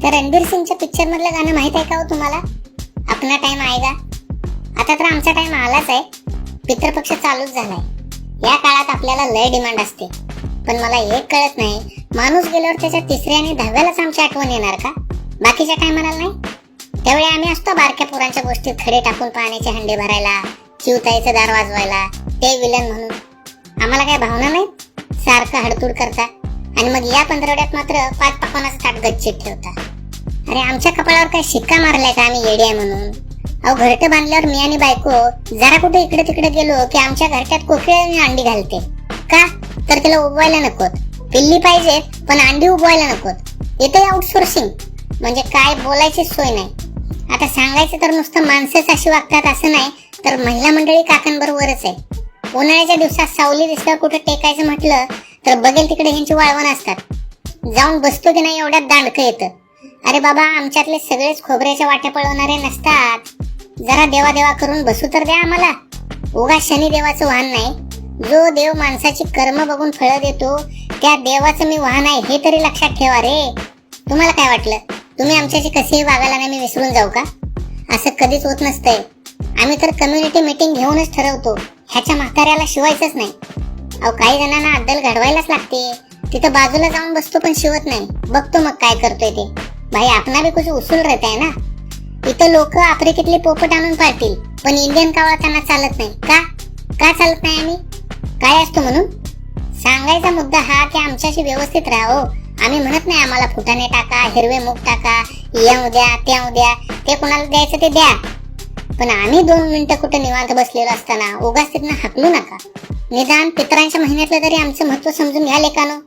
त्या रणबीर सिंगच्या पिक्चर मधलं गाणं माहित आहे का हो तुम्हाला? अपना टाइम आएगा. आता तर आमचा टाइम आलाच आहे. पितृपक्ष चालूच झालाय. या काळात आपल्याला लय डिमांड असते. पण मला एक कळत नाही, माणूस गेल्यावर त्याच्या 3ऱ्या आणि 10व्यालाच आमची आठवण येणार का? बाकीच्या टायमाला नाही? त्यावेळी आम्ही असतो बारक्या पोरांच्या गोष्टीत खडे टाकून पाण्याचे हंडे भरायला, चिवताईचं दार वाजवायला, ते विलन म्हणून. आम्हाला काय भावना नाही? सारखं हडतूड करता आणि मग या 15वड्यात मात्र 5 पकवानाचं ताट गच्चीत ठेवता. अरे आमच्या कपाळावर काय शिक्का मारलाय का आम्ही येडे आहे म्हणून? अहो घरटं बांधल्यावर मी आणि बायको जरा कुठे इकडे तिकडे गेलो की आमच्या घरट्यात कोकिळाने अंडी घालते. का? तर तिला उबवायला नकोत. पिल्ली पाहिजेत पण अंडी उबवायला नकोत. येते आउटसोर्सिंग. म्हणजे काय बोलायची सोय नाही. आता सांगायचं तर नुसतं माणसंच अशी वागतात असं नाही, तर महिला मंडळी काकांबरोबरच आहे. उन्हाळ्याच्या दिवसात सावली दिसल्यावर कुठे टेकायचं म्हटलं तर बघेल तिकडे ह्यांची वाळवण असतात. जाऊन बसतो की नाही एवढ्यात दांडकं येतं. अरे बाबा, आमच्यातले सगळेच खोबऱ्याच्या वाट्या पळवणारे नसतात. जरा देवा देवा करून बसू तर द्या आम्हाला. उगा शनी देवाचं वाहन नाही. जो देव माणसाची कर्म बघून फळं देतो त्या देवाचं मी वाहन आहे हे तरी लक्षात ठेवा रे. तुम्हाला काय वाटलं, तुम्ही आमच्याशी कसेही वागायला नाही मी विसरून जाऊ का? असं कधीच होत नसतंय. आम्ही तर कम्युनिटी मीटिंग घेऊनच ठरवतो, ह्याच्या म्हाताऱ्याला शिवायचंच नाही. अहो काही जणांना अद्दल घडवायलाच लागते. तिथं बाजूला जाऊन बसतो पण शिवत नाही. बघतो मग काय करतोय ते. भाई आपणा भी कुछ उसूल रहता है ना. इथं लोक आफ्रिकेतले पोपट आणून पाळतील पण इंडियन कावळा त्यांना चालत नाही. का चालत नाही? आम्ही काय असतो म्हणून? सांगायचा मुद्दा हा की आमच्याशी व्यवस्थित राहा. आम्ही म्हणत नाही आम्हाला फुटाणे टाका, हिरवे मूग टाका, येऊ द्या त्या द्या, ते कोणाला द्यायचं ते द्या. पण आम्ही 2 मिनिटं कुठे निवांत बसलेलो असताना उगाच तिथनं हाकलू नका. निदान पितरांच्या महिन्यातलं तरी आमचं महत्व समजून घ्या लेकानो.